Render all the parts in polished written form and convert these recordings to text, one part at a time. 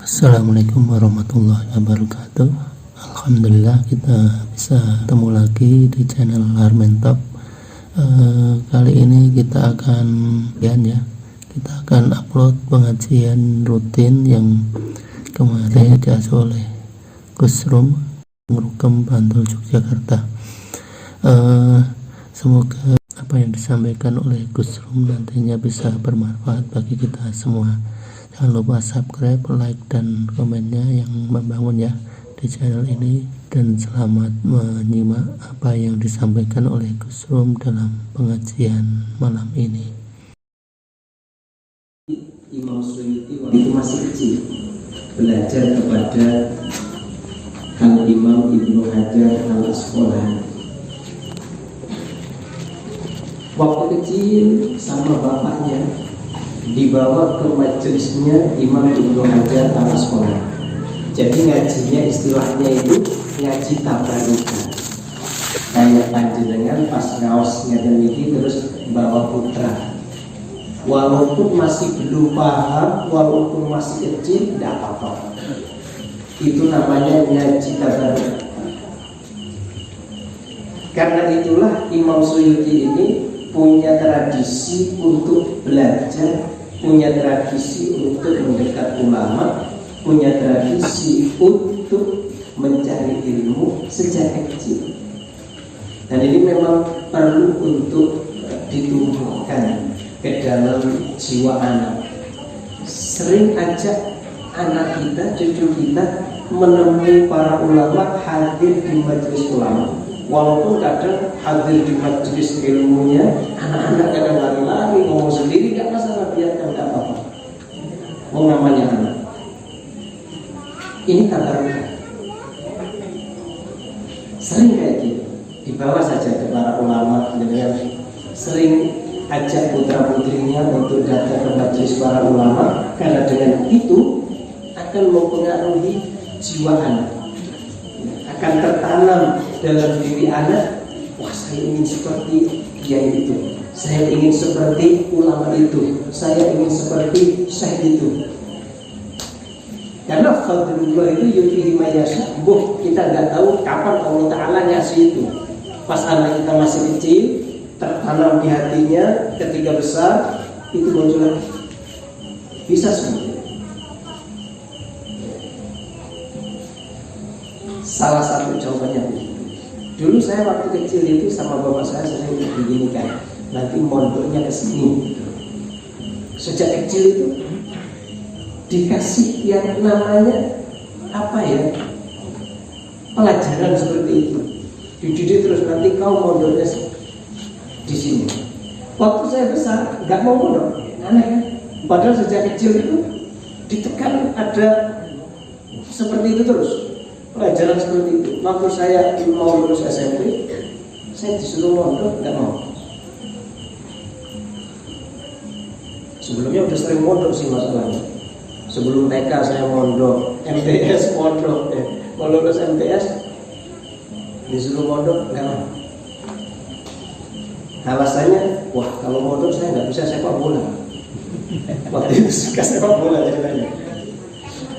Assalamualaikum warahmatullahi wabarakatuh. Alhamdulillah kita bisa ketemu lagi di channel Harmentop. Kali ini kita akan upload pengajian rutin yang kemarin diasuh oleh Gus Rum Ngrukem Bantul Yogyakarta. Semoga apa yang disampaikan oleh Gus Rum nantinya bisa bermanfaat bagi kita semua. Jangan lupa subscribe, like, dan komennya yang membangun ya di channel ini. Dan selamat menyimak apa yang disampaikan oleh Gus Rum dalam pengajian malam ini. Imam Suyuti waktu itu masih kecil belajar kepada Al-Imam Ibnu Hajar Al-Asqalani. Waktu kecil sama bapaknya dibawa ke majelisnya Imam Ibnu Hajar Al-Asqalani. Jadi ngajinya istilahnya itu ngaji tabarukan. Kayak panjenengan pas ngaosnya demikian terus bawa putra. Walaupun masih belum paham, walaupun masih kecil, tidak apa-apa. Itu namanya ngaji tabarukan. Karena itulah Imam Suyuti ini punya tradisi untuk belajar, punya tradisi untuk mendekat ulama, punya tradisi untuk mencari ilmu sejak kecil. Dan ini memang perlu untuk ditumbuhkan ke dalam jiwa anak. Sering ajak anak kita, cucu kita menemui para ulama, hadir di majelis ulama. Walaupun kadang hadir di majelis ilmunya, anak-anak kadang lari-lari ngomong sendiri, gak masalah, biarkan, gak apa-apa. Mau namanya anak. Ini tabarukan. Sering kayak gitu, dibawa saja ke para ulama, dengan sering ajak putra-putrinya untuk datang ke majelis para ulama, karena dengan itu akan mempengaruhi jiwa anak. Akan tertanam dalam diri anak, wah saya ingin seperti yang itu, saya ingin seperti ulama itu, saya ingin seperti syekh itu. Karena fadlullah itu yutihi mayasya. Kita nggak tahu kapan Allah Ta'ala ngasih itu. Pas anak kita masih kecil, tertanam di hatinya, ketika besar itu muncul lagi. Bisa semua. Salah satu jawabannya, dulu saya waktu kecil itu sama bapak saya sering beginikan, nanti mondoknya ke sini. Sejak kecil itu dikasih yang namanya apa ya, pelajaran seperti itu, dididik terus, nanti kau mondoknya di sini. Waktu saya besar nggak mau mondok, aneh kan? Padahal sejak kecil itu ditekan ada seperti itu terus. Pelajaran seperti itu. Waktu saya mau lulus SMP, saya disuruh mondok, nggak mau. Sebelumnya udah sering mondok sih masalahnya. Sebelum TK saya mondok, MTS mondok, mau lulus MTS disuruh mondok, nggak mau. Alasannya, wah kalau mondok saya nggak bisa sepak bola. Waktu itu suka sepak bola ceritanya.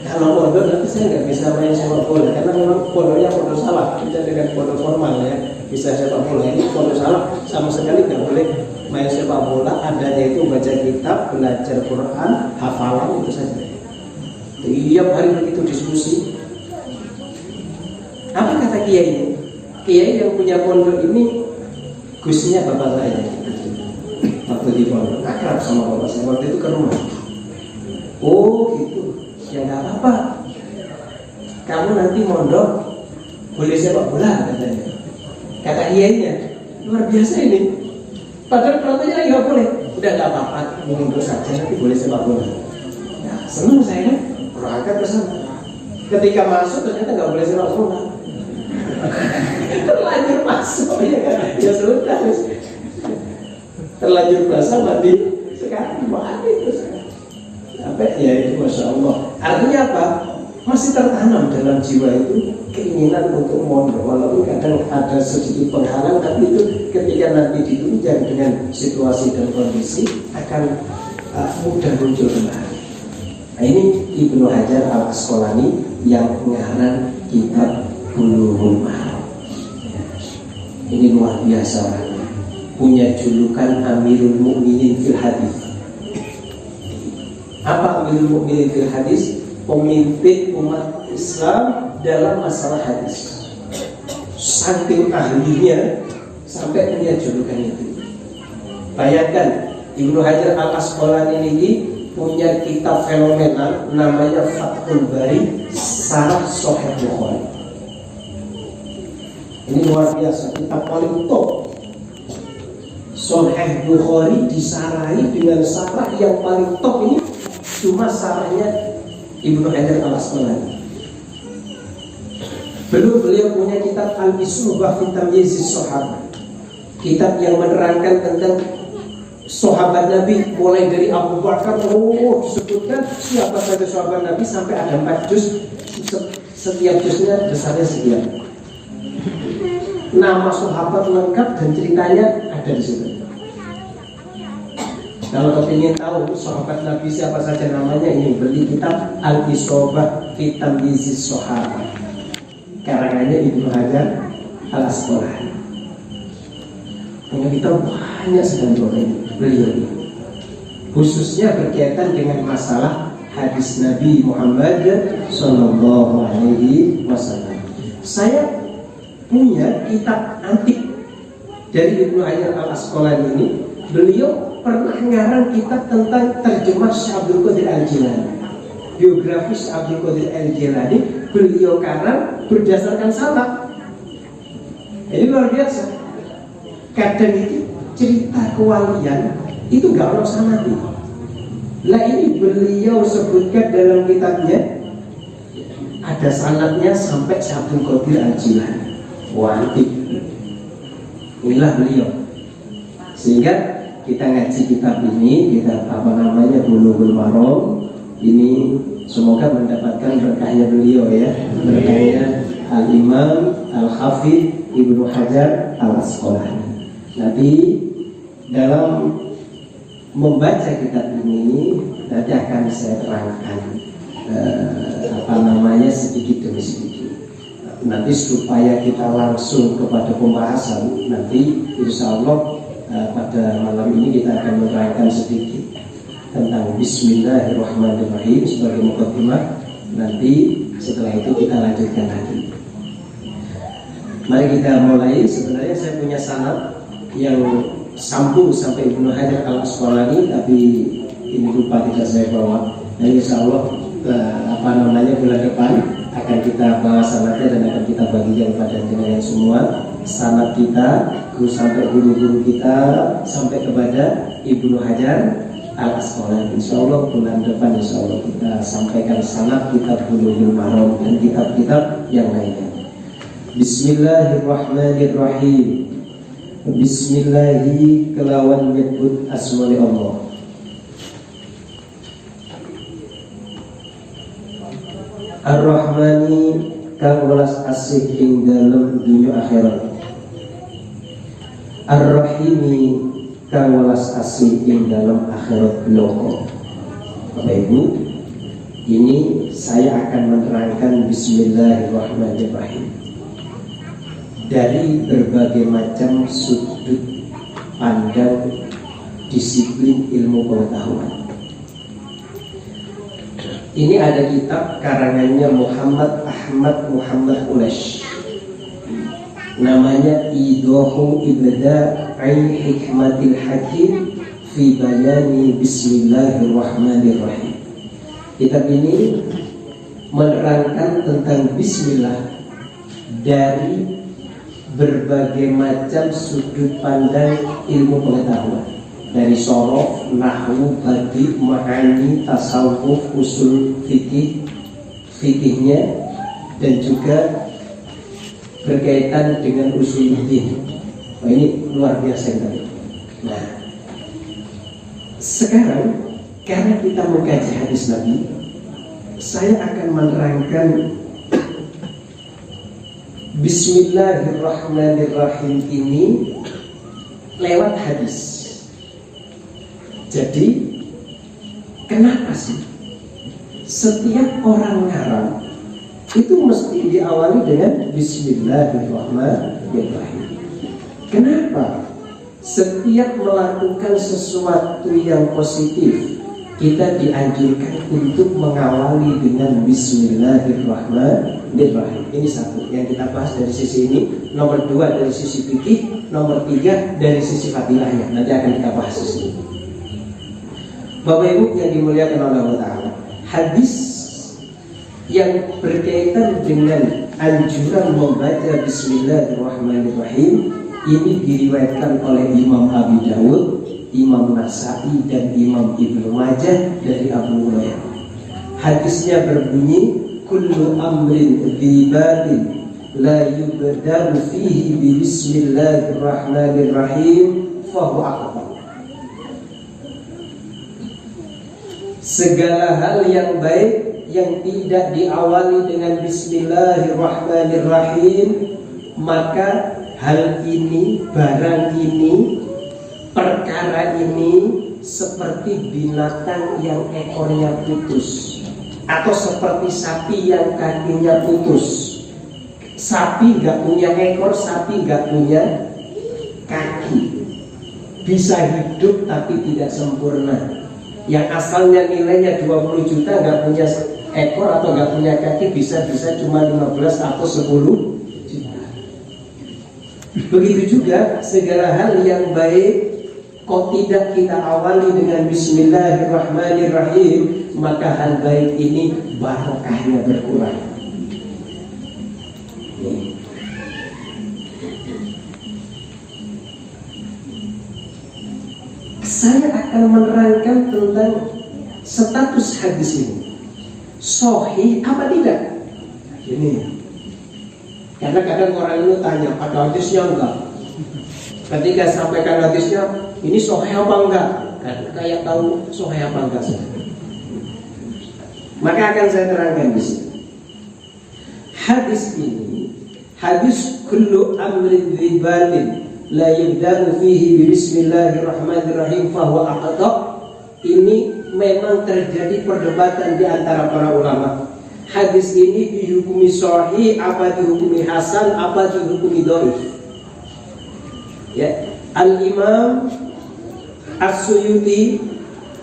Kalau pondok nanti saya nggak bisa main sepak bola, karena memang pondoknya pondok salah. Kita dengan pondok formal ya bisa sepak bola, ini pondok salah, sama sekali nggak boleh main sepak bola. Adanya itu baca kitab, belajar Quran, hafalan, itu saja. Tiap hari begitu diskusi. Apa kata kiai? Kiai yang punya pondok ini gusnya bapak saya. Waktu di pondok akrab sama bapak saya, waktu itu ke rumah. Oh gitu. Ya nggak apa-apa, kamu nanti mondok boleh sepak bola katanya. Kata iyanya, luar biasa ini. Padahal katanya nggak boleh. Udah nggak apa-apa, mondok saja nanti boleh sepak bola. Nah, senang saya kan, berangkat ke sana. Ketika masuk ternyata nggak boleh sepak bola. Terlanjur masuk ya kan, ya sudah. Terlanjur basah mati sekarang mati terus. Apa ya itu, masya Allah. Artinya apa? Masih tertanam dalam jiwa itu keinginan untuk mondok, walaupun kadang ada sedikit penghalang, tapi itu ketika nanti ditunjang dengan situasi dan kondisi akan mudah muncul kembali. Nah, ini Ibnu Hajar Al-Asqalani yang ngarang kitab Bulughul Maram. Ini luar biasa, punya julukan Amirul Mukminin fil Hadis. Apa Amirul Mukminin fil Hadis? Pemimpin umat Islam dalam masalah hadis. Saking ahlinya sampai punya julukan itu. Bayangkan Ibnu Hajar Al-Asqalani ini punya kitab fenomenal namanya Fathul Bari Syarah Sahih Bukhari. Ini luar biasa, kitab paling top. Sahih Bukhari disarahi dengan syarah yang paling top. Ini cuma syarahnya Ibnu Hajar Al-Asqalani. Belum beliau punya kitab Al-Isubah fi Tamyizis Sahabah, kitab yang menerangkan tentang sahabat Nabi mulai dari Abu Bakar, disebutkan siapa saja sahabat Nabi sampai ada 4 juz, setiap juznya besarnya sekian. Nama sahabat lengkap dan ceritanya ada di situ. Kalau kau ingin tahu sahabat Nabi siapa saja namanya, ini beli kitab Al-Isabah fi Tamyizis Sahabah, karangannya Ibnu Hajar Al-Asqalani. Punya kitab banyak sekali orang beliau, khususnya berkaitan dengan masalah hadis Nabi Muhammad Sallallahu Alaihi Wasallam. Saya punya kitab antik dari Ibnu Hajar Al-Asqalani ini. Beliau pernah ngarang kitab tentang terjemah Syekh Abdul Qadir Al-Jilani, biografi Syekh Abdul Qadir Al-Jilani. Beliau karang berdasarkan salaf. Ini luar biasa. Kadang itu cerita kewalian itu gak ada sanadnya. Lah ini beliau sebutkan dalam kitabnya ada sanadnya sampai Syekh Abdul Qadir Al-Jilani. Wajib. Inilah beliau. Sehingga kita ngaji kitab ini, kita Bulughul Maram ini, semoga mendapatkan berkahnya beliau ya, berkahnya Al-Imam Al-Hafidh Ibnu Hajar Al-Asqalani. Nanti dalam membaca kitab ini nanti akan saya terangkan sedikit demi sedikit. Nanti supaya kita langsung kepada pembahasan, nanti insya Allah pada malam ini kita akan menerangkan sedikit tentang Bismillahirrahmanirrahim sebagai muqaddimah. Nanti setelah itu kita lanjutkan lagi. Mari kita mulai. Sebenarnya saya punya sanad yang sambung sampai Ibnu Hajar Al-Asqalani, tapi ini lupa tidak saya bawa. Nah, insya Allah bulan depan akan kita bahas sanadnya dan akan kita bagikan pada jenayah semua. Sanad kita sampai guru-guru kita sampai kepada Ibnu Hajar Al-Asqalani. Insya Allah bulan depan insya Allah kita sampaikan sanad kitab Bulughul Maram dan kitab-kitab yang lainnya. Bismillahirrahmanirrahim. Bismillahi kelawan nyebut asma'i Allah. Ar-Rahmani kang welas asih ing dalem dunya akhirat. Ar-Rahimi kang welas asih ing dalem akhirat bloko. Bapak Ibu, ini saya akan menerangkan Bismillahirrahmanirrahim dari berbagai macam sudut pandang disiplin ilmu pengetahuan. Ini ada kitab karangannya Muhammad Ahmad Muhammad Ulash, namanya Idahu Ibda'i Hikmatil Hakim fi Bayani Bismillahirrahmanirrahim. Kitab ini menerangkan tentang Bismillah dari berbagai macam sudut pandang ilmu pengetahuan, dari sorof, nahwu, badi, ma'ani, tasawuf, usul fikihnya, dan juga berkaitan dengan usul din. Nah, ini luar biasa tadi. Nah, sekarang karena kita mengkaji hadis Nabi, saya akan menerangkan Bismillahirrahmanirrahim ini lewat hadis. Jadi kenapa sih setiap orang ngarang itu mesti diawali dengan Bismillahirrahmanirrahim. Kenapa? Setiap melakukan sesuatu yang positif, kita dianjurkan untuk mengawali dengan Bismillahirrahmanirrahim. Ini satu yang kita bahas dari sisi ini. Nomor 2 dari sisi fikih, nomor 3 dari sisi fadilahnya. Nanti akan kita bahas di sini. Bapak Ibu yang dimuliakan oleh Allah Ta'ala, hadis yang berkaitan dengan anjuran membaca Bismillahirrahmanirrahim ini diriwayatkan oleh Imam Abi Dawud, Imam Nasai, dan Imam Ibnu Majah dari Abu Hurairah. Hadisnya berbunyi, kullu amrin dhibalin la yubda'u fihi bi Bismillahirrahmanirrahim fahuwa aqta. Segala hal yang baik yang tidak diawali dengan Bismillahirrahmanirrahim, maka hal ini, barang ini, perkara ini seperti binatang yang ekornya putus, atau seperti sapi yang kakinya putus. Sapi gak punya ekor, sapi gak punya kaki, bisa hidup tapi tidak sempurna. Yang asalnya nilainya 20 juta gak punya ekor atau gak punya kaki, bisa-bisa cuma 15 atau 10 juta. Begitu juga segala hal yang baik, kok tidak kita awali dengan Bismillahirrahmanirrahim, maka hal baik ini barokahnya berkurang. Saya akan menerangkan tentang status hadis ini, sahih apa tidak. Ini karena kadang orang itu tanya, ada hadisnya enggak? Ketika sampaikan hadisnya, ini sahih apa enggak? Kan kayak tahu sahih apa enggak sih. Maka akan saya terangkan di sini. Hadis ini, hadis kullu amrin dhibalin la yubda'u fihi bi Bismillahirrahmanirrahim fahuwa aqta, ini memang terjadi perdebatan di antara para ulama. Hadis ini dihukumi sahih, apa dihukumi hasan, apa dihukumi dhaif. Ya, Al-Imam As-Suyuti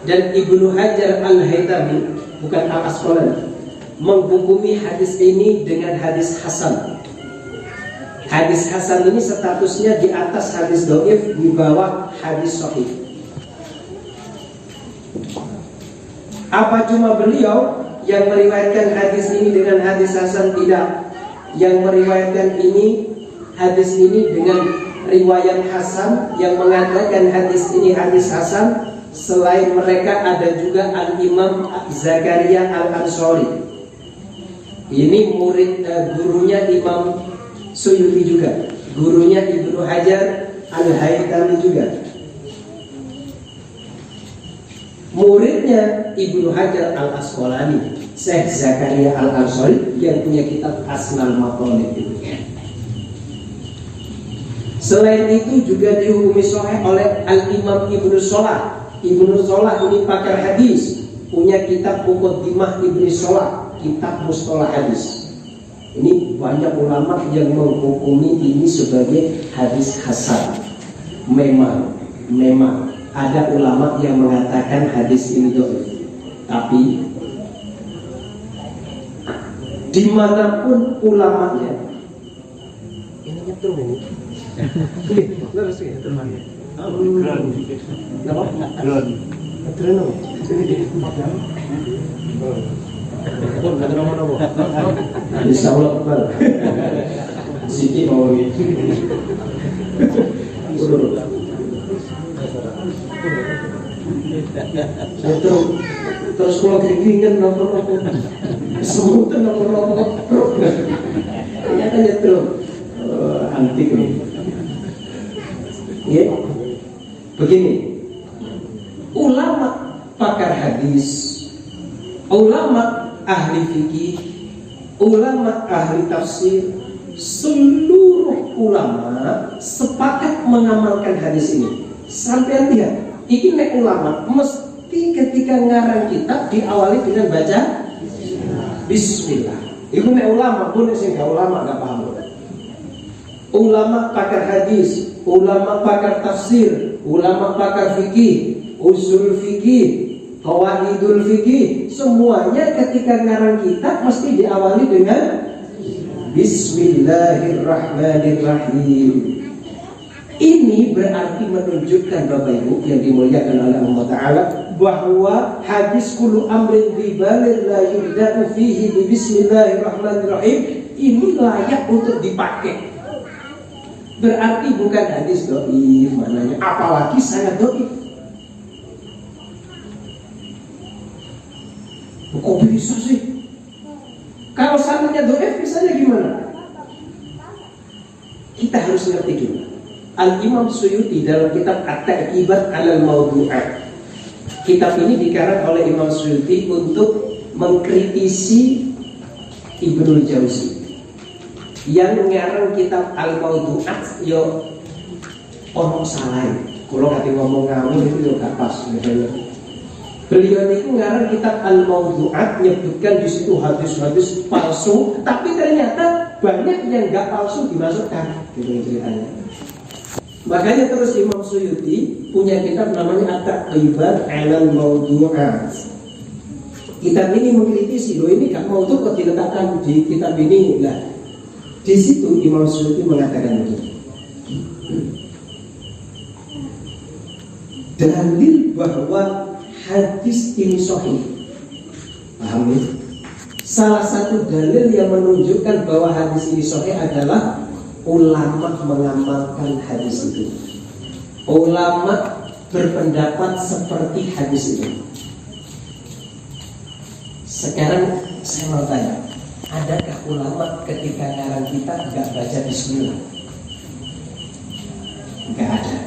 dan Ibnu Hajar Al-Haytami, bukan Al-Asqalani, menghukumi hadis ini dengan hadis hasan. Hadis hasan ini statusnya di atas hadis dhaif, di bawah hadis sahih. Apa cuma beliau yang meriwayatkan hadis ini dengan hadis hasan? Tidak. Yang meriwayatkan ini hadis ini dengan riwayat hasan, yang mengatakan hadis ini hadis hasan, selain mereka ada juga Al-Imam Zakaria Al-Ansari. Ini murid gurunya Imam Suyuti juga, gurunya Ibnu Hajar Al-Haytami juga, muridnya Ibnu Hajar Al-Asqalani, Syekh Zakaria Al-Ansari, yang punya kitab Asnal Maqalid itu. Selain itu juga dihukumi sahih oleh Al-Imam Ibnu Shalah. Ibnu Shalah ini pakar hadis, punya kitab Muqaddimah Ibnu Shalah, kitab Mustalah hadis. Ini banyak ulama yang menghukumi ini sebagai hadis hasan. Memang ada ulama yang mengatakan hadis ini dhaif. Tapi dimanapun ulamanya, ini nyetul ini. Terus ya teman. Pun ada nama-nama. Insyaallah Pak. Siti mau terus kalau keringan nopo-nopo semutan nopo-nopo ternyata nyetruk antik nih. Ya, begini, ulama pakar hadis, ulama ahli fikih, ulama ahli tafsir, seluruh ulama sepakat mengamalkan hadis ini. Sampai lihat, ini ulama mesti ketika ngarang kitab diawali dengan baca bismillah. Iku nek ulama pun sing gak ulama gak paham. Ulama pakar hadis, ulama pakar tafsir, ulama pakar fikih, usul fikih, qawaidul fikih, semuanya ketika ngarang kitab mesti diawali dengan Bismillahirrahmanirrahim. Ini berarti menunjukkan Bapak Ibu yang dimuliakan oleh Allah Ta'ala, bahwa hadis kullu amrin bibalir la yubda'u fihi bi Bismillahirrahmanirrahim ini layak untuk dipakai. Berarti bukan hadis dhaif maknanya, apalagi sangat dhaif. Kok bisa sih? Kalau sanadnya dhaif misalnya gimana? Kita harus ngerti gini. Al-Imam Suyuti dalam kitab At-Ta'qibat 'alal Mawdu'at. Kitab ini dikarang oleh Imam Suyuti untuk mengkritisi Ibnul Jauzi. Yang ngarang kitab Al-Mawdu'at yo ono salah. Kalau kate ngomong ngawur itu yo gak pas misalnya. Beliau itu ngarang kitab Al-Mawdu'at, menyebutkan di situ hadis-hadis palsu, tapi ternyata banyak yang gak palsu dimasukkan gitu ceritanya. Makanya terus Imam Suyuti punya kitab namanya At-Ta'qibat 'alal Mawdu'at. Kitab ini mengkritisi, loh ini gak mau tuh kok diletakkan di kitab ini. Nah, di situ Imam Suyuti mengatakan begini. Dalil bahwa hadis ini sahih. Paham ya? Salah satu dalil yang menunjukkan bahwa hadis ini sahih adalah ulama mengamalkan hadis itu. Ulama berpendapat seperti hadis itu. Sekarang saya mau tanya, adakah ulama ketika ngarang kitab gak baca bismillah? Gak ada.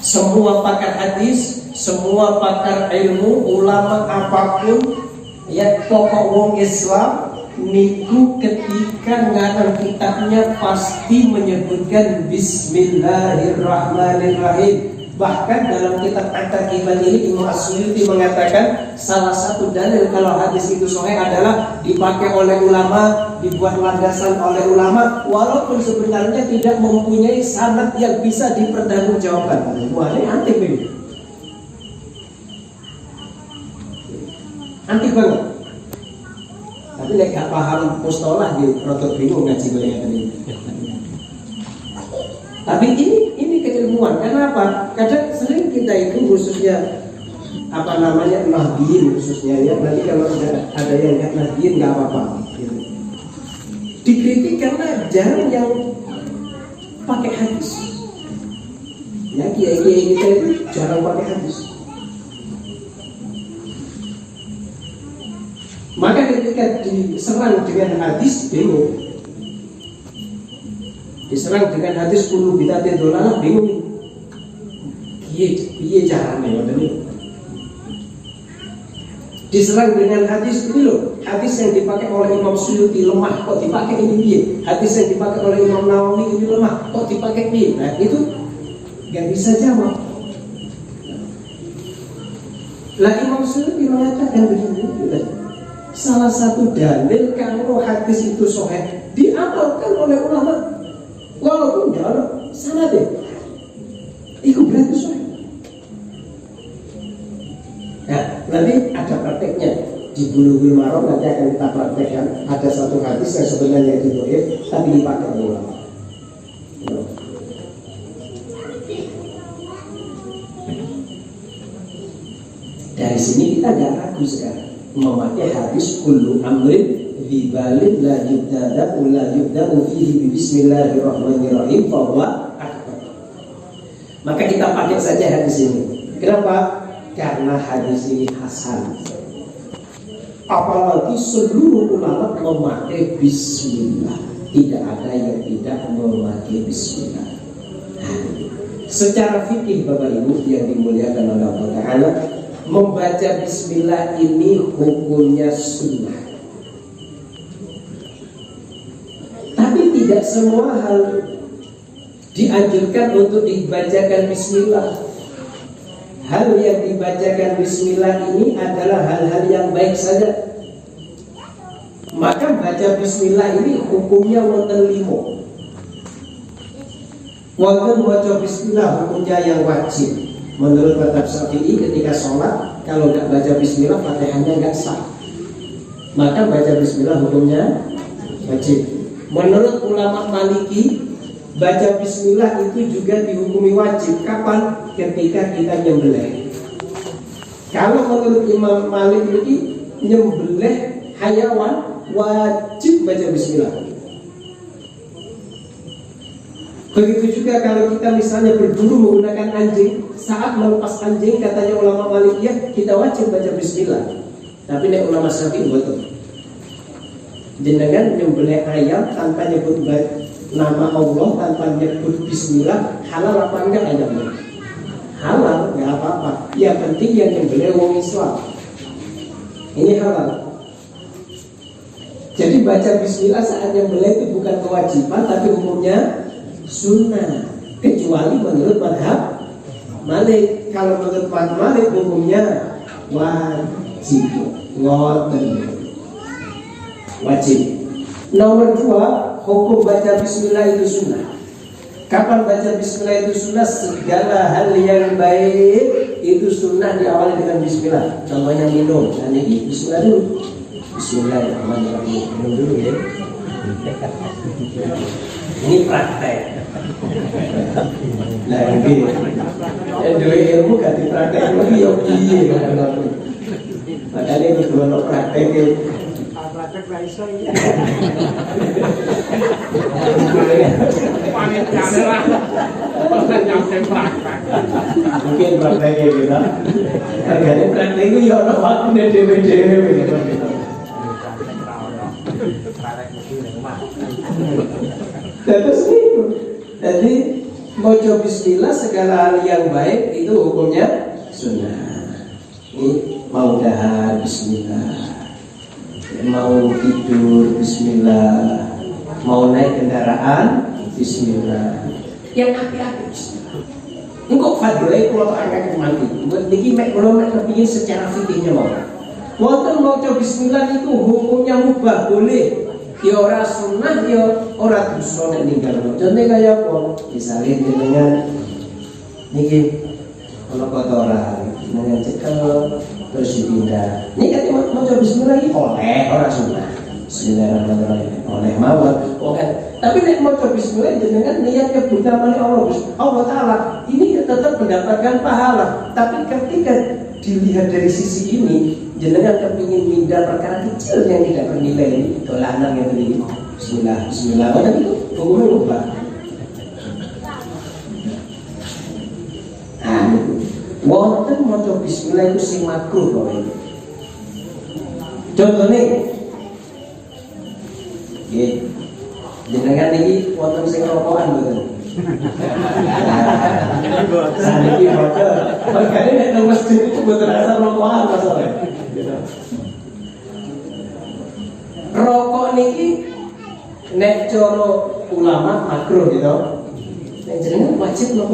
Semua pakar hadis, semua pakar ilmu, ulama apapun, ya tokoh wong Islam niku ketika ngarang kitabnya pasti menyebutkan Bismillahirrahmanirrahim. Bahkan dalam kitab At-Taqibat ini Imam As-Suyuti mengatakan salah satu dalil kalau hadis itu sahih adalah dipakai oleh ulama, dibuat landasan oleh ulama, walaupun sebenarnya tidak mempunyai sanad yang bisa dipertanggungjawabkan. Wah, ini antik ini. Antik banget. Tapi nek gak paham mustalah gitu, rotok bingung ngaji gorengan ini. Tapi ini keilmuan. Kenapa? Kadang sering kita itu khususnya nahdiyin khususnya ya. Nanti kalau ada yang nggak nahdiyin nggak apa-apa. Dikritik karena jarang yang pakai hadis. Ya kiai-kiai kita itu jarang pakai hadis. Maka ketika diserang dengan hadis bingung. Diserang dengan hadis kullu bid'atin dhalalah bingung. Piye carane ngoten iki? Diserang dengan hadis ini loh, hadis yang dipakai oleh Imam Suyuti lemah kok dipakai ini piye? Hadis yang dipakai oleh Imam Nawawi ini lemah kok dipakai piye? Nah, itu enggak bisa jawab. Lah Imam Suyuti mengatakan begini, salah satu dalil kalau hadis itu sahih diamalkan oleh ulama walaupun tidak ada sanadnya, itu berarti sahih. Nah, nanti ada prakteknya di Bulughul Maram, nanti akan kita praktekkan. Ada satu hadis yang sebenarnya itu dhaif tapi dipakai oleh ulama. Dari sini kita tidak ragu sekarang memakai hadis kullu amrin bibalin la yubda'u fihi bismillahirrahmanirrahim bahwa akbar. Maka kita pakai saja hadis ini. Kenapa? Karena hadis ini hasan. Apalagi seluruh ulama memakai bismillah. Tidak ada yang tidak memakai bismillah. Secara fikih Bapak Ibu yang dimuliakan oleh Allah Ta'ala, membaca bismillah ini hukumnya sunnah. Tapi tidak semua hal dianjurkan untuk dibacakan bismillah. Hal yang dibacakan bismillah ini adalah hal-hal yang baik saja. Maka baca bismillah ini hukumnya wonten 5. Wonten baca bismillah hukumnya yang wajib. Menurut mazhab Syafi'i ketika sholat kalau nggak baca bismillah Fatihahnya nggak sah. Maka baca bismillah hukumnya wajib. Menurut ulama Maliki baca bismillah itu juga dihukumi wajib. Kapan? Ketika kita nyembelih. Kalau menurut Imam Malik ini nyembelih hayawan wajib baca bismillah. Begitu juga kalau kita misalnya berburu menggunakan anjing, saat melepas anjing katanya ulama Malikiyah kita wajib baca bismillah. Tapi nek ulama Syafi'i betul. Jenengan nyembelih ayam tanpa nyebut nama Allah, tanpa nyebut bismillah, halal apa enggak ayamnya? Halal, enggak apa-apa. Yang penting yang nyembelih wong Islam. Ini halal. Jadi baca bismillah saat nyembelih itu bukan kewajiban tapi hukumnya sunnah. Kecuali menurut mazhab Malik. Kalau menurut mazhab Malik hukumnya wajib. Ngoten. Wajib. Nomor 2, hukum baca bismillah itu sunnah. Kapan baca bismillah itu sunnah? Segala hal yang baik itu sunnah diawali dengan bismillah. Contohnya minum. Nah ini bismillah dulu. Bismillahirrahmanirrahim. Minum dulu ya. Ini praktek. Nah ini dua ilmu gak dipraktek lagi ya iya. Makanya itu dua praktek ya. Praktek raiso ya. Mungkin prakteknya gitu. Makanya praktek itu ya orang waktunya dewe-dewe. Terus itu, jadi baca bismillah segala hal yang baik itu hukumnya sunnah. Ini mau dahar bismillah, mau tidur bismillah, mau naik kendaraan bismillah. Yang api-api bismillah. Engkau fadlai kalau angkat mati. Buat niki mek kalau mek kepingin secara fikihnya mau. Wonten maca bismillah itu hukumnya mubah, boleh. Ya ora sunnah, ya ora dosa nek ninggal. Contohnya kaya apa? Misalnya jenengan niki ana kotoran, jenengan cekel terus dipindah. Niki kan maca bismillah iki oleh ora sunnah. Bismillahirrahmanirrahim. Oleh mawon. Oke. Tapi nek maca bismillah jenengan niatnya bukan Allah Taala, ini tetap mendapatkan pahala. Tapi ketika dilihat dari sisi ini, jenengan kepingin pindah perkara kecil yang tidak bernilai ini, dolanan yang beli bismillah, bismillah, mana itu hukumnya lupa. Nah, wonten maca bismillah itu sing makruh kok ini. Contohnya, jenengan ini wonten sing rokokan betul. Saniki bocor. Makanya nek nang masjid itu boten rasa rokokan masalah. Rokok niki nek cara ulama makruh gitu. Nek jenengan wajib lho.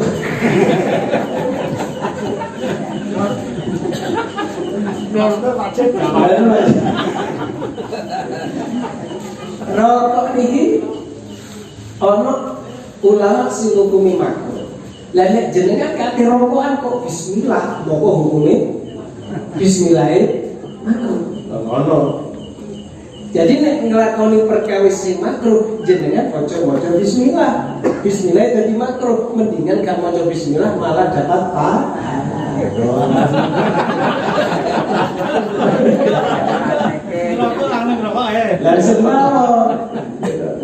Rokok niki ono ulama sing hukumi makruh. Lah nek jenengan kate rokokan kok bismillah, moko hukume bismillah makruh. Ngono. Jadi nek nglakoni perkawis sing makruh jenengan maca bismillah. Bismillah dadi makruh, mendingan gak maca bismillah malah dapat pahala. Rokok langsung rokok ya. Langsung mawon.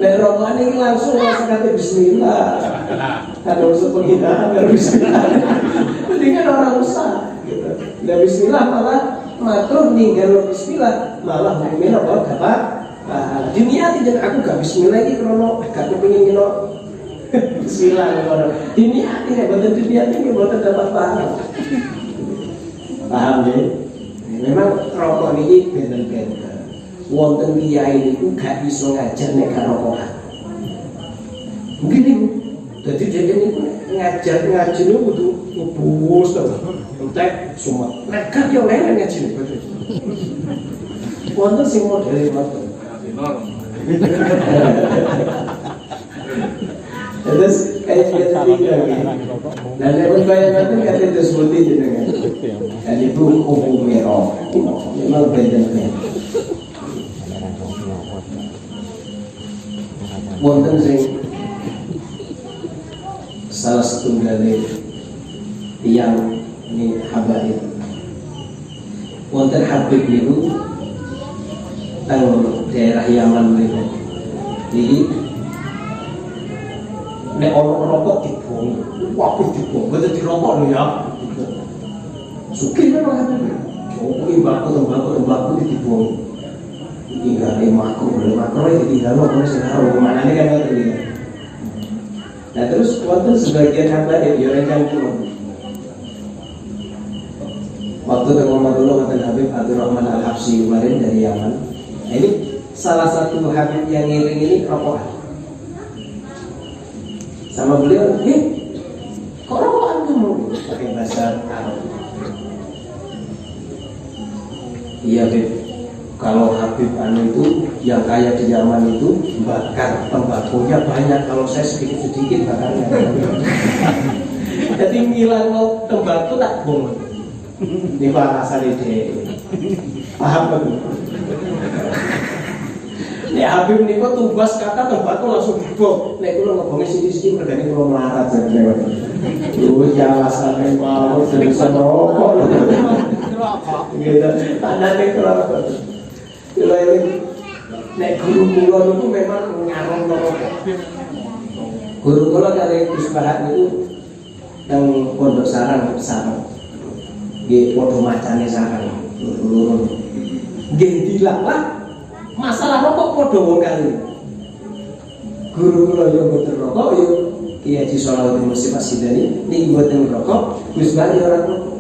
Nek rokokan ini langsung rasa kata bismillah. Ada unsur penghinaan dari bismillah. Mendingan orang usah. Nah bismillah malah makruh ninggal bismillah malah mukmin apa dapat pahala. Diniati dan aku gak bismillah iki krono gak kepengin ngino bismillah ngono. Diniati nek boten diniati iki boten dapat pahala. Paham ya? Memang rokok ini benten-benten. Wonten kiai niku gak iso ngajar nek gak rokokan. Mungkin niku. Dadi dhewe niku ngajar niku kudu ngubus to. Entek semua. Nek gak yo leren ngaji. Wonten sing modele ngoten. Terus kayak biasa tiga gitu. Dan yang bayangan itu kata itu seperti jenengan. Dan itu umumnya memang bedanya. Wonten sing salah satu dari yang ini habaib. Wonten Habib itu teng daerah Yaman itu. Jadi nek ono rokok dibong, waktu dibong, betul dirokok lho ya. Sugih memang Habib. Oh, tembakau dibong. Ini gak ada makro itu tidak mau kalau saya tahu mana ini kan nggak terlihat. Nah terus waktu sebagian habaib orang pulang. Waktu Muhammad kata Habib Abdurrahman Al-Habsyi kemarin dari Yaman. Nah, ini salah satu Habib yang ngiring ini rokokan. Sama beliau, kok rokokan kamu? Pakai bahasa Arab. Iya Beb. Kalau Habib anu itu yang kaya di Yaman itu bakar tembakunya banyak, kalau saya sedikit-sedikit bakarnya. Jadi ngilang mau tembaku tak bong. Ini bahasa ide. Paham kan? Nek Habib niku tugas kata tembaku langsung dibong. Nek kula ngobongi sithik-sithik regane kula melarat jane. Yo ya asale mau bisa rokok. Gitu. Anane kula kalau ini, nek guru kula itu memang ngarang rokok. Guru kula kali Gus Bahat itu yang pondok sarang, nggih padha macane sarang. Nggih dilalah masalah rokok padha wong kali. Guru kula yo mboten rokok yo Ki Haji Shalawuddin Muslim As-Sidani niki mboten rokok, Gus Bahat yo ora rokok.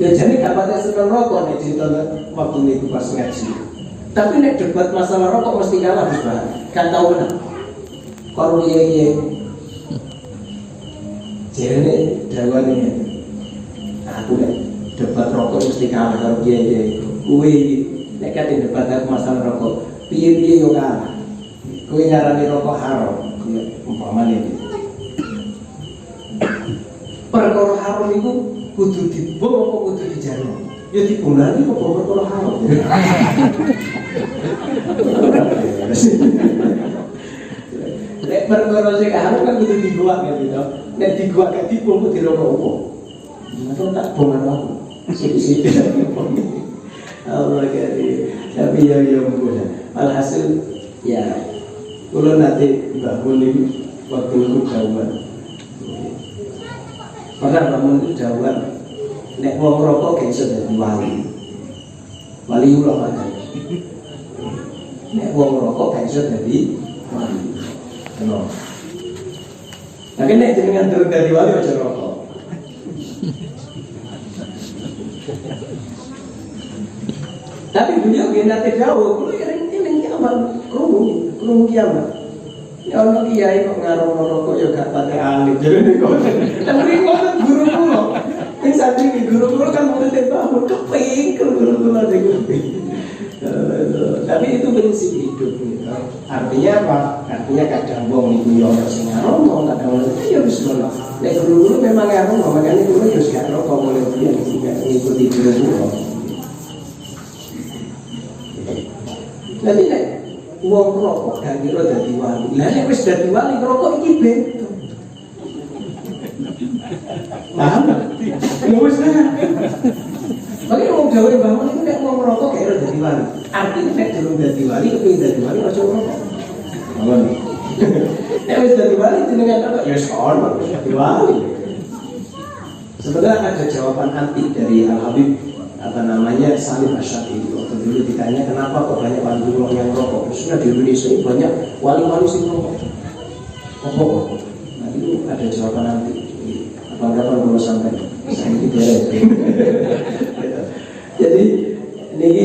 Ya jadi dapatnya seneng rokok nih cerita waktu itu pas ngaji. Tapi nek debat masalah rokok mesti kalah Gus Bahat. Kan tahu benar. Kalau iya jadi dawane aku nek debat rokok mesti kalah kalau iya. Kuwi nek kate debat masalah rokok, piye yo kalah. Kuwi ngarani rokok haram. Umpamane iki. Perkara haram itu kudu dibom apa kudu dijarno? Ya dibom lagi kok perkara haram. Nek perkara sing haram kan kudu dibuat ya gitu. Nek dibuat gak dibom kok dirokok opo? Masa tak bongan aku. Sik-sik. Allah kari. Tapi ya mboten. Alhasil ya kula nanti bangun iki waktu itu jauhan. Maka bangun itu jauhan. Nek wong rokok gak iso dadi wali. Wali ulah makan. Nek wong rokok gak iso dadi wali. Kenapa? Tapi nek jenengan durung dadi wali aja rokok. Tapi beliau nate jauh, kulo eling kiamat, krungu kiamat. Ya ono kiai kok ngarung rokok ya gak pate alim. Jadi kok. Tapi kok guru kulo. Yang satu ini guru kulo kan murid bangun keping guru kulo tapi itu prinsip hidup gitu. Artinya apa? Artinya kadang wong niku yo ono sing ngarung, kadang ono ya wis ngono. Nek guru memang ngarung, makanya kulo yo gak rokok mulai dia ngikuti guru kulo. Jadi nek wong rokok gak kira dadi wali. Lah nek wis dadi wali rokok iki beda. Paham? Wis lah. Bagi wong Jawa bangun itu nek wong rokok gak kira dadi wali. Artinya nek durung dadi wali kepengin dadi wali aja rokok. Paham? Nek wis dadi wali jenengan rokok ya sono dadi wali. Sebenarnya ada jawaban anti dari Al-Habib Salim Asy-Syafi'i. Waktu dulu ditanya kenapa kok banyak wali yang rokok. Sudah di Indonesia ini banyak wali-wali sing rokok. Rokok. Nah itu ada jawaban nanti. Apa-apa kalau sampai saya ini beres. Jadi ini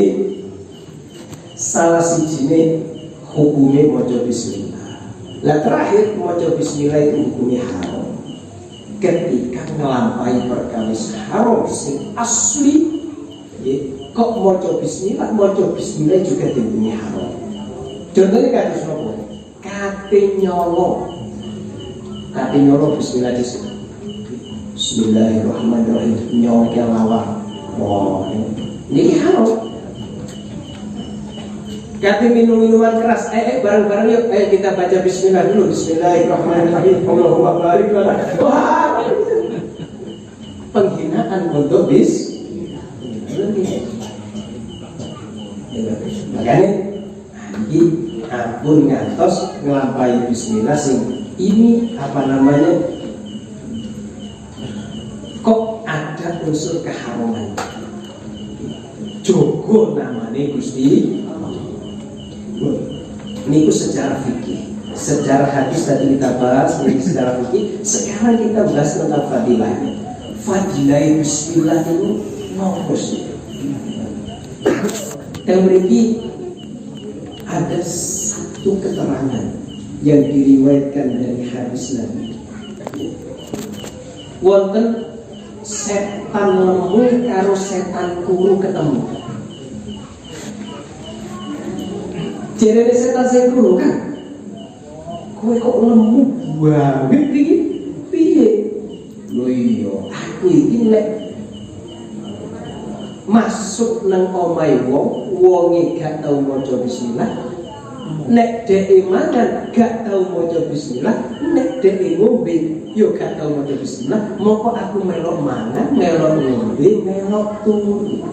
salah sijine hukumnya maca bismillah. Lah terakhir maca bismillah itu hukumnya haram. Ketika ngelampaui perkawis haram sing asli kok maca bismillah juga dihukum haram. Contohnya kados napa? Kate nyolo bismillah disitu. Bismillahirrahmanirrahim. Nyolo kelawar. Wah, ini haram. Kate minum-minuman keras, bareng-bareng yuk, kita baca bismillah dulu. Bismillahirrahmanirrahim. Allahumma barik lana. Wah, penghinaan untuk makanya ini ampun ngantos ngelampahi bismillah sing ini apa namanya kok ada unsur keharaman jogo namanya Gusti. Ini sejarah fikih, sejarah hadis tadi kita bahas, ini sejarah fikih. Sekarang kita bahas tentang fadilahnya. Fadilah bismillah itu nopos. Teori ada satu keterangan yang diriwayatkan dari hadis Nabi. Wonten setan lemu karo setan kuru ketemu. Jadi setan sing kuru kan, kowe kok lemu banget iki? Piye? Lho iya, aku iki nek masuk nang omahe wonge gak tau maca bismillah. Nek dhek mangan gak tau maca bismillah, nek dhek ngombe yo gak tau maca bismillah, moko aku melok mangan, melok ngombe, melok turu.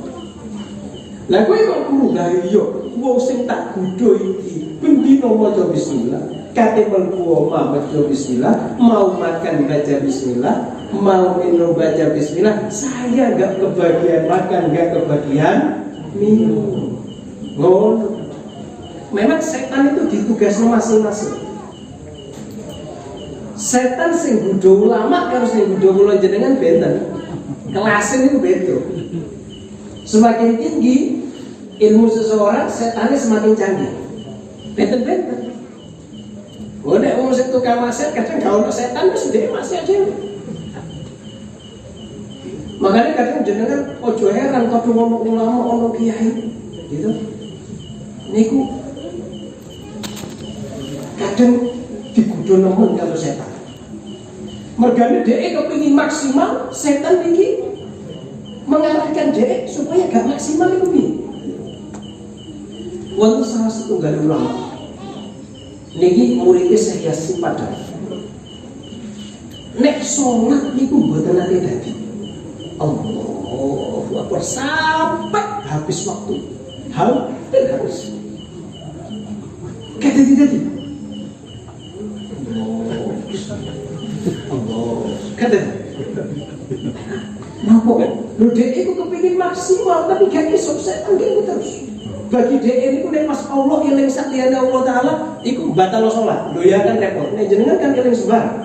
Lah kowe kok munggah iya, wong sing tak gudho iki ben dina maca bismillah, kate mlebu omah maca bismillah, mau makan baca bismillah, mau minum baca bismillah, saya enggak kebagian makan, enggak kebagian minum. Ngono. Memang setan itu ditugasnya masing-masing. Setan sing gudho ulama karo sing gudho kula jenengan benten. Kelasnya itu beda. Semakin tinggi ilmu seseorang, setannya semakin canggih. Benten-benten. Oh, nek wong sing tukang maksiat kadang gak ono setan wis ndek maksiat aja. Makanya kadang jenengan ojo heran kadang ono ulama, ono kiai. Gitu. Niku kadang digudho nemen karo setan. Mergane dhek kepengin maksimal, setan iki mengarahkan dhek supaya gak maksimal iku piye. Wonten salah setunggal ulama niki muridé Syekh Yasin Padang. Nek sholat niku mboten nate dadi. Allahu Akbar sampai habis waktu. Hampir habis. Dadi. Allah. Kata. Napa? Lho dhek iku kepengin maksimal tapi gak iso setan gitu terus. Bagi dhek niku nek pas Allah eling sakliyane Allah taala iku batal salat. Lho ya kan repot. Nek jenengan kan eling sembarang.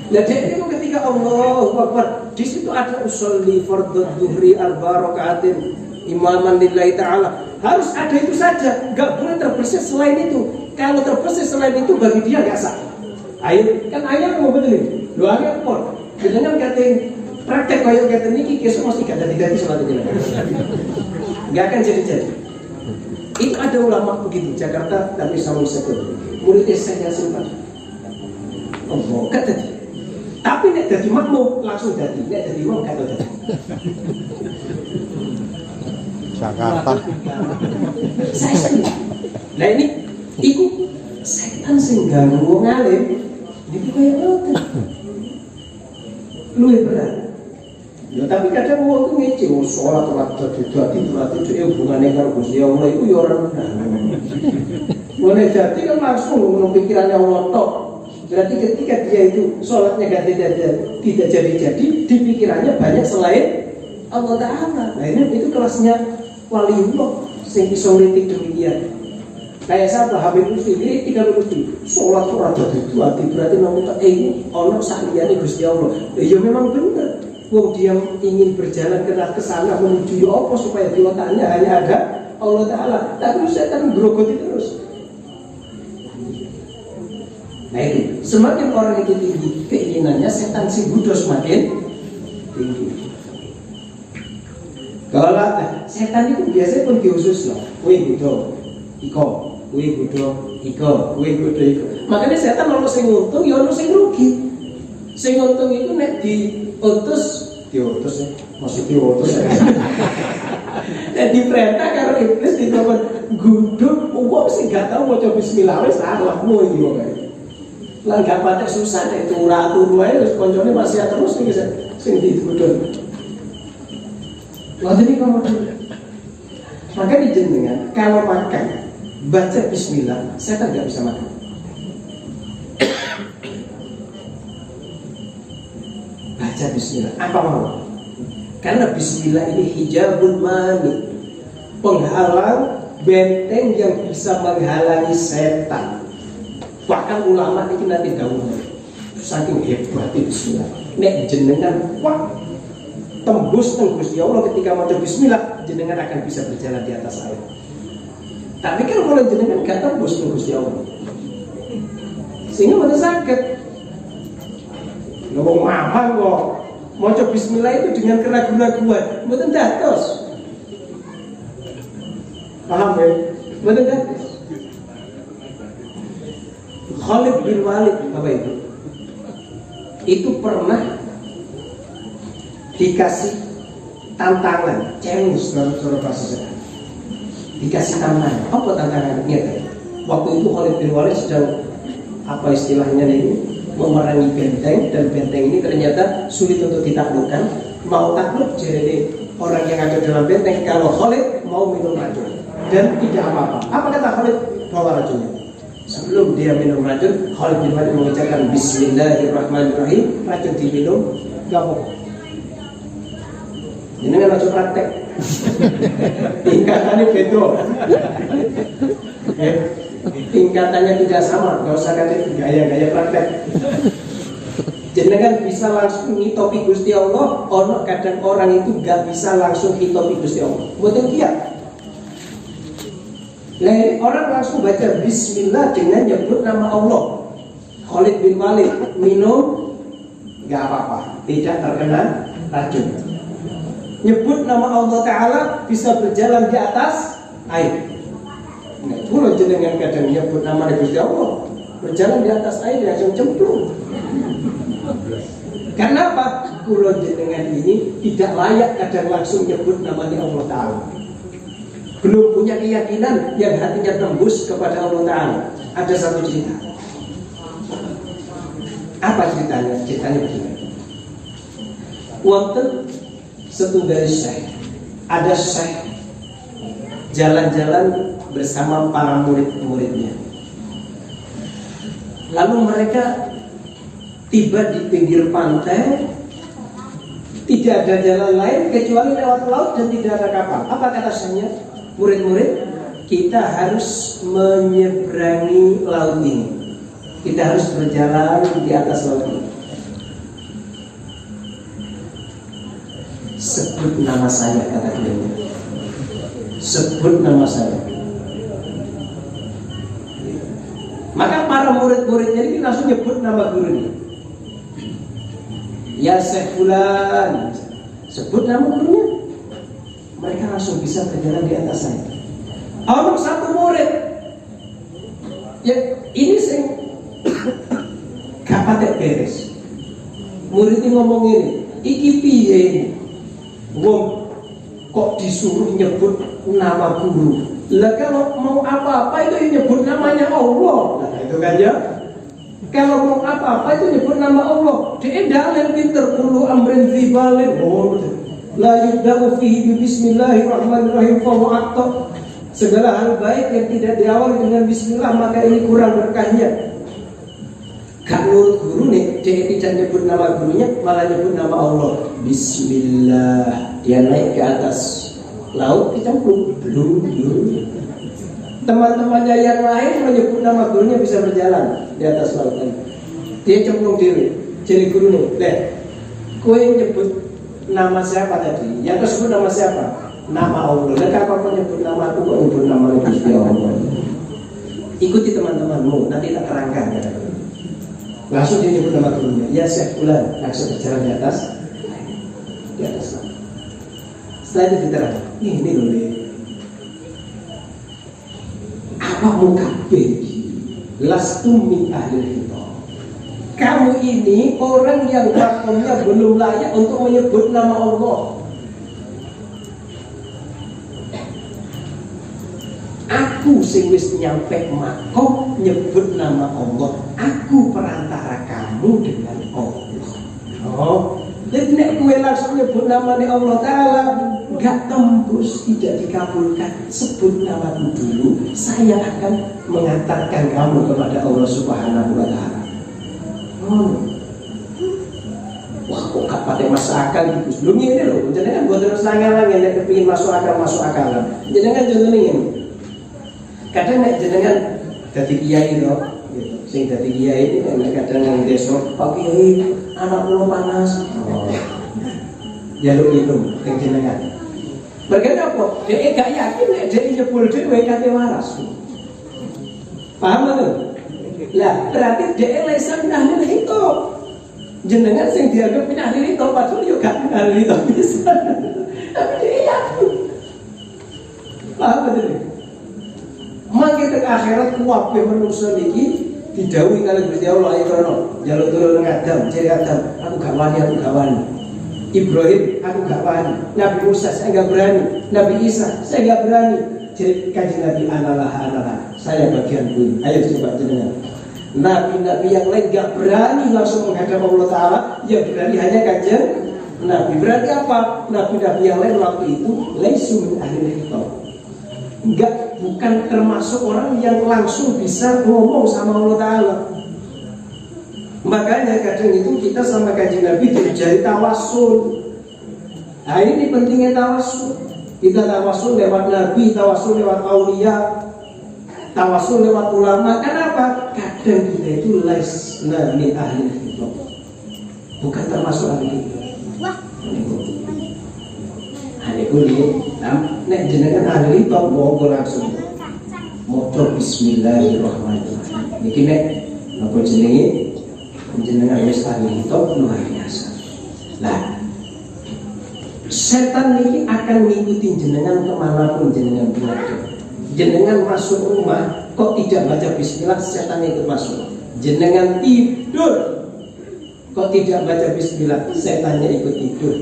Nah, jadi itu ketika Allahu Akbar, di situ ada usolli fardhu dhuhri arba rakaatin imaman lillahi ta'ala. Harus ada itu saja, enggak boleh terbersih selain itu. Kalau terbersih selain itu bagi dia enggak sah. Ayo, kan ayat mau betul. Lu ayat pun. Dengan kata praktek koyo kata niki kesuk mesti gak jadi salat jenengan. Enggak akan jadi. Itu ada ulama begitu, Jakarta tapi sama sekali. Muridnya saya simpan. Allah kata dia. Tapi nek dadi makmum langsung dadi, nek dadi imam gak dadi. Jakarta. Saya sendiri. Nah ini, iku setan sing ganggu wong alim. Niki kaya ngoten. Luwih berat. Ya tapi kadang wong ku ngece, salat ora dadi berarti dhewe hubungane karo Gusti Allah iku ya ora benar. Boleh jadi kan langsung menurut pikirannya Allah tok. Berarti ketika dia itu sholatnya tidak jadi-jadi, di pikirannya banyak selain Allah Ta'ala. Nah ini itu kelasnya waliullah sing iso ngritik demikian. Kayak siapa? Habib Lutfi, ini 3 Lutfi. Sholat ora dadi berarti namanya ono saliyane Gusti Allah. Ya memang benar. Wong dia ingin berjalan ke sana menuju apa supaya di otaknya hanya ada Allah Ta'ala. Tapi setan grogoti terus. Nah itu, semakin orang itu tinggi keinginannya, setan si Buddha semakin tinggi. Kalau setan itu biasanya pun khusus loh, kue Buddha, iko, kue Buddha, iko, kue Buddha, iko. Makanya setan kalau sing untung, ya ono sing rugi. Sing untung itu nek diutus ya, masih diutus ya. Nek diperintah karo iblis dikon gudug, wong sing gak tau maca bismillah wis salahmu iki kok. Lah gak patek susah nek turu wae wis koncone masih terus iki sing digudug. Lah jadi kamu maka dijenengan kalau makan baca bismillah, setan gak bisa makan. Baca bismillah, apa mau? Karena bismillah ini hijabul mani, penghalang benteng yang bisa menghalangi setan. Bahkan ulama ini nanti dahulu saking hebatnya bismillah. Nek jenengan wah tembus ya Allah ketika maca bismillah, jenengan akan bisa berjalan di atas air. Tapi kan kalau jenengan gak tembus ya Allah, sehingga mana sakit. Ngomong mahal kok. Maca bismillah itu dengan keraguan-raguan, mboten dados. Paham ya? Mboten dados. Khalid bin Walid apa itu pernah dikasih tantangan, challenge dalam surah bahasa. Dikasih tantangan. Apa tantangannya? Waktu itu Khalid bin Walid sedang apa istilahnya ini? Memerangi benteng, dan benteng ini ternyata sulit untuk ditaklukkan. Mau takluk jadi orang yang ada dalam benteng. Kalau Khalid mau minum racun dan tidak apa-apa. Apa kata Khalid? Bawa racunnya. Sebelum dia minum racun, Khalid bin Walid mengucapkan Bismillahirrahmanirrahim. Racun diminum, gak apa-apa. Ini kan racun praktek. Tingkatannya beda. Tingkatannya tidak sama, gak usah kasih gaya-gaya praktek. Jenengan bisa langsung ngitopi Gusti Allah. Ono kadang orang itu gak bisa langsung ngitopi Gusti Allah. Mboten kiat. Lah orang langsung baca bismillah dengan nyebut nama Allah. Khalid bin Walid minum gak apa-apa, tidak terkena racun. Nyebut nama Allah Ta'ala bisa berjalan di atas air. Nah, kalau jenengan kadang nyebut nama Gusti Allah, berjalan di atas air langsung cemplung. Karena apa? Kalau jenengan ini tidak layak kadang langsung nyebut namanya Allah Ta'ala. Belum punya keyakinan yang hatinya tembus kepada Allah Ta'ala. Ada satu cerita. Apa ceritanya? Ceritanya begini. Waktu setunggal syekh, ada syekh jalan-jalan bersama para murid-muridnya. Lalu mereka tiba di pinggir pantai, tidak ada jalan lain kecuali lewat laut dan tidak ada kapal. Apa kata syekhnya? Murid-murid, kita harus menyeberangi laut ini. Kita harus berjalan di atas laut ini. Sebut nama saya, kata beliau. Sebut nama saya. Maka para murid-muridnya ini langsung nyebut nama gurunya. Ya Syekh Fulan, sebut nama gurunya. Mereka langsung bisa berjalan di atas saya. Orang satu murid, ya ini sing gak patek beres. Murid ini ngomong ini, iki piye ini? Wong kok disuruh nyebut nama guru? Lah kalau mau apa-apa itu nyebut namanya Allah. Nah itu kan ya. Kalau mau apa-apa itu nyebut nama Allah. Dia dalil pinter kullu amrin dzibalin. Oh, la yubda'u fihi bismillahirrahmanirrahim fa huwa aqta. Segala hal baik yang tidak diawali dengan bismillah maka ini kurang berkahnya. Gak nurut guru nih, dia tidak nyebut nama gurunya, malah nyebut nama Allah. Bismillah. Dia naik ke atas laut dicemplung, belum. Teman-temannya yang lain menyebut nama gurunya bisa berjalan di atas lautan. Dia cemplung diri. Jadi guru nih, lihat, kue nyebut nama siapa tadi? Yang tersebut nama siapa? Nama Allah. Dan kalau kau nyebut nama aku, kau nyebut nama Gusti Allah. Ikuti teman-temanmu, nanti tak terangkan. Langsung dia nyebut nama gurunya, ya Syekh Fulan, langsung berjalan di atas. Setelah itu diterang, ini loh deh, apa muka begi, lastum min ahli kita. Kamu ini orang yang makomnya belum layak untuk menyebut nama Allah. Aku sing wis nyampe makom nyebut nama Allah. Aku perantara kamu dengan Allah. Oh, jadi nek kue langsung nyebut nama Allah Ta'ala gak tembus, tidak dikabulkan. Sebut namaku dulu, saya akan mengantarkan kamu kepada Allah Subhanahu Wa Ta'ala. Wah, kok gak pakai masuk akal gitu. Sebelum ini loh, jangan buat terus langan-langan nek kepingin masuk akal. Jangan contohnya ini. Kadang nek jenengan dadi kiai to, gitu. Sing dadi kiai nek kadang nang desa, Pak Kiai, anak kula panas. Oh. Jaluk minum teng jenengan. Mergo apa? Dhek gak yakin nek dhek nyebul dhewe kate waras. Paham to? Lah, berarti dhek lesan ahli itu. Jenengan sing dianggap ahli itu padahal yo gak ahli itu bisa. Tapi dhek yakin. Paham to? Mangke teng akhirat kuwabe manungsa niki didhawuhi kali Gusti Allah ayono njaluk turun ngadam ciri Adam aku gak wani Ibrahim aku gak wani Nabi Musa saya gak berani Nabi Isa saya gak berani ciri Kanjeng Nabi analah saya bagian kuwi ayo coba jenengan nabi-nabi yang lain gak berani langsung menghadap Allah Ta'ala ya berani hanya Kanjeng Nabi. Berarti apa? Nabi-nabi yang lain waktu itu laisu min ahli kitab, bukan termasuk orang yang langsung bisa ngomong sama Allah Ta'ala. Makanya kadang itu kita sama Kanjeng Nabi jadi tawasul. Nah ini pentingnya tawasul. Kita tawasul lewat Nabi, tawasul lewat aulia, tawasul lewat ulama. Kenapa? Kadang kita itu laisna min ahli kitab, bukan termasuk ahli kitab. Aku nih, nek jenengan ahli kitab mau langsung motor Bismillahirrahmanirrahim. Niki nek apa jenengan wis ahli kitab luar biasa. Lah, setan niki akan mengikuti jenengan kemanapun jenengan berada. Jenengan masuk rumah kok tidak baca bismillah, setan ikut masuk. Jenengan tidur kok tidak baca bismillah, setannya ikut tidur.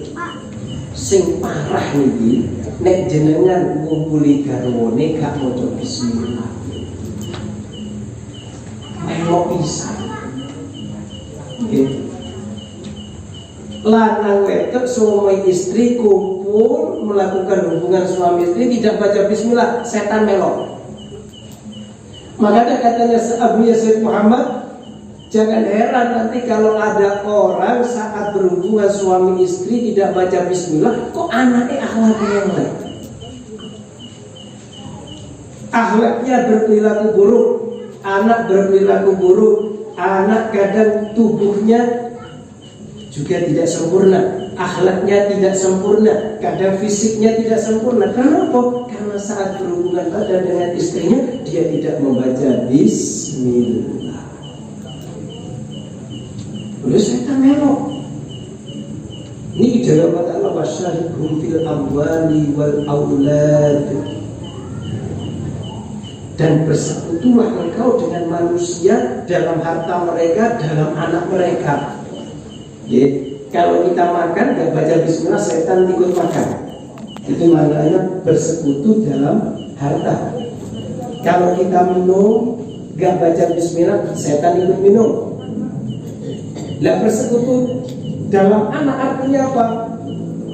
Sing parah niki nek jenengan ngumpuli garwane gak maca bismillah. Melok pisan. Nggih. Lanang wedok suami istri kumpul melakukan hubungan suami istri tidak baca bismillah, setan melok. Makanya katanya Abu Yazid Muhammad, jangan heran nanti kalau ada orang saat berhubungan suami istri tidak baca bismillah, kok anaknya akhlaknya yang lain. Akhlaknya berperilaku buruk, anak berperilaku buruk, anak kadang tubuhnya juga tidak sempurna, akhlaknya tidak sempurna, kadang fisiknya tidak sempurna. Kenapa? Karena saat berhubungan badan dengan istrinya dia tidak membaca bismillah. Oleh setan melok. Ini dalam kata Allah wasyarihum fil amwali wal aulad. Dan bersekutulah engkau dengan manusia dalam harta mereka, dalam anak mereka. Jadi, kalau kita makan gak baca bismillah, setan ikut makan. Itu maknanya bersekutu dalam harta. Kalau kita minum gak baca bismillah, setan ikut minum. Lah bersekutu dalam anak artinya apa?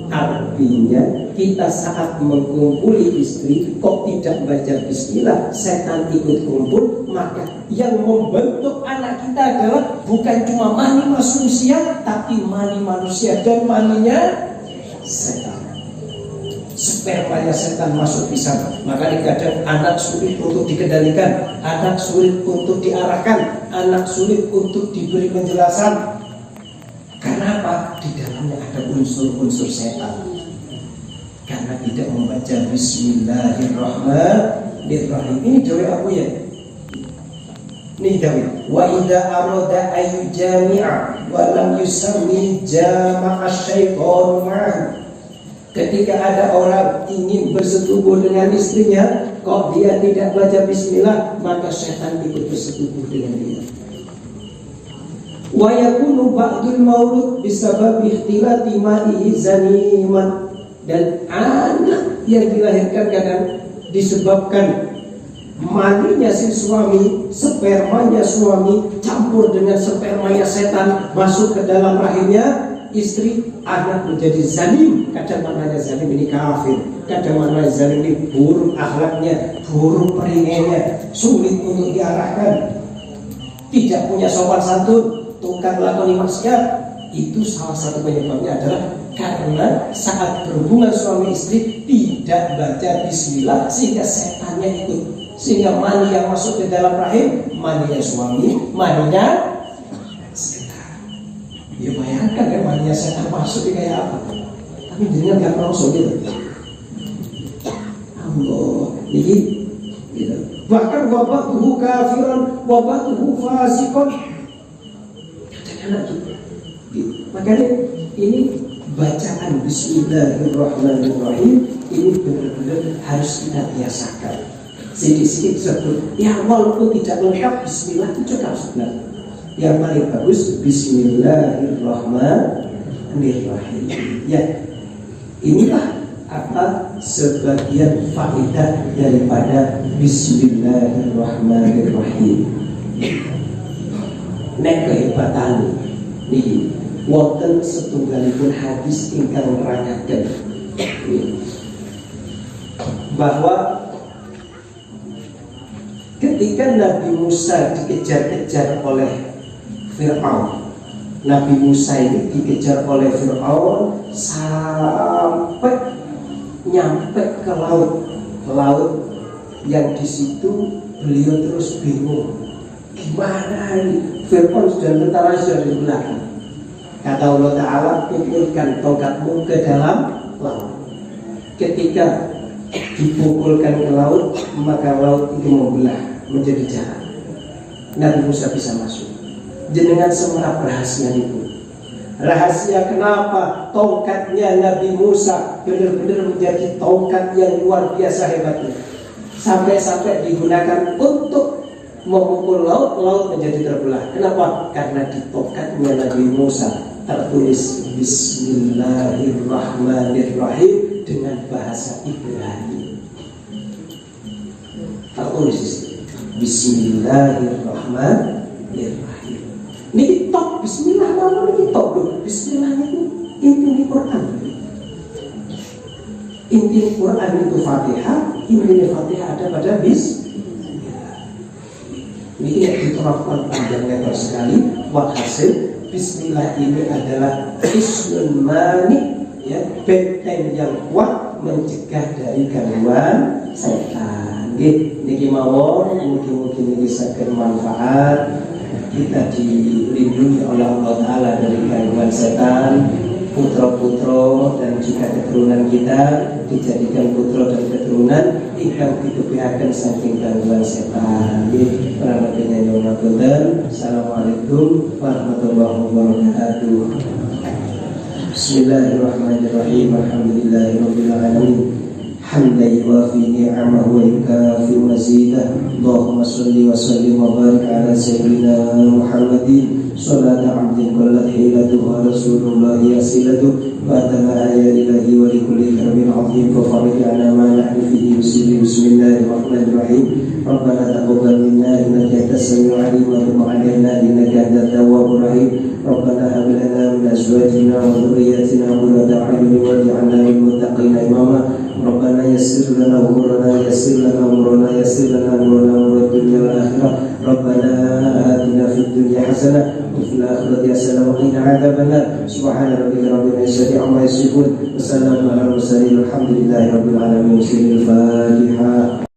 Artinya kita saat mengumpuli istri kok tidak baca bismillah, setan ikut kumpul. Maka yang membentuk anak kita adalah bukan cuma mani manusia, tapi mani manusia dan maninya setan. Spermanya setan masuk bisa. Makanya kadang anak sulit untuk dikendalikan, anak sulit untuk diarahkan, anak sulit untuk diberi penjelasan. Karena apa? Di dalamnya ada unsur-unsur setan. Karena tidak membaca Bismillahirrahmanirrahim. Ini jawab aku ya. Nih Dawid, wa idza arada ayu jami'a wa lam yusammi jama'a syaitan ma'ahu. Ketika ada orang ingin bersetubuh dengan istrinya, kok dia tidak baca bismillah, maka syaitan ikut bersetubuh dengan dia. Wa yakunu ba'dul maulud bisabab ikhtilati ma'ihi zaniman. Dan anak yang dilahirkan kadang disebabkan maninya si suami, spermanya suami campur dengan spermanya setan masuk ke dalam rahimnya istri, anak menjadi zalim. Kadang maknanya zalim ini kafir, kadang maknanya zalim ini buruk akhlaknya, buruk peringainya, sulit untuk diarahkan, tidak punya sopan santun, tukang lakoni maksiat. Itu salah satu penyebabnya adalah karena saat berhubungan suami istri tidak baca bismillah, sehingga setannya ikut, sehingga mani yang masuk ke dalam rahim maninya suami, maninya setan. Ya bayangkan ya, maninya setan masuk kayak apa. Tapi jangan nggak pernah gitu. Allah, jadi gitu. Bahkan wabatuhu kafiran, wabatuhu fasikon. Kadang-kadang gitu. Makanya ini bacaan Bismillahirrahmanirrahim ini benar-benar harus kita biasakan. Sedikit sebut, ya walaupun tidak lengkap Bismillah itu juga harus benar. Yang paling bagus Bismillahirrahmanirrahim. Ya, inilah apa sebagian faedah daripada Bismillahirrahmanirrahim. Nek kehebatan nih, wonten setunggalipun hadis ingkang nerangkaken bahwa ketika Nabi Musa dikejar-kejar oleh Fir'aun, Nabi Musa ini dikejar oleh Fir'aun sampai nyampe ke laut yang di situ beliau terus bingung, gimana ini? Fir'aun sudah tentara sudah di belakang. Kata Allah Ta'ala, pukulkan tongkatmu ke dalam laut. Ketika dipukulkan ke laut, maka laut itu membelah menjadi jalan. Nabi Musa bisa masuk. Jenengan semerap rahasia itu. Rahasia kenapa tongkatnya Nabi Musa benar-benar menjadi tongkat yang luar biasa hebatnya, sampai-sampai digunakan untuk memukul laut menjadi terbelah. Kenapa? Karena di tongkatnya Nabi Musa tertulis Bismillahirrahmanirrahim dengan bahasa Ibrani. Tertulis Bismillahirrahmanirrahim. Ini top Bismillah, nama ini top loh. Bismillah itu inti Quran. Inti Quran itu Fatihah, inti Fatihah ada pada Bismillah. Ini tidak diterapkan panjang lebar sekali. Walhasil Bismillah ini adalah isnun mani, ya, benteng yang kuat mencegah dari gangguan setan. Niki mawon, mungkin bisa bermanfaat. Kita dilindungi oleh Allah Ta'ala dari gangguan setan, putra-putra dan juga keturunan kita dijadikan putra dan keturunan ingkang dikepihaken saking gangguan setan. Assalamualaikum warahmatullahi wabarakatuh. Bismillahirrahmanirrahim. Alhamdulillahirabbil alamin. Hamdan yuwafi ni'amahu wa yukafi mazidah. Allahumma shalli wa sallim wa barik ala sayyidina Muhammadin salata 'abdin qallat hilatuhu rasulullahi asilatuhu wa tala ayatillahi wa likulli karbin 'azim fa farij 'ala ma nahnu fihi bismillahirrahmanirrahim. Rabbana taqabbal minna innaka antas samiul 'alim wa tub 'alaina innaka antat tawwabur rahim. Rabbana hab lana min azwajina wa dhurriyyatina qurrata a'yun waj'alna lil muttaqina imama. Rabbana yassir lana umurana yassir lana umurana yassir lana umurana wa dunya wal akhirah. Rabbana atina fid dunya hasanah wa fil akhirati hasanah wa qina adzabannar. Subhana rabbika rabbil izzati amma yasifun wa salamun alal mursalin walhamdulillahi rabbil alamin. Al-Fatihah.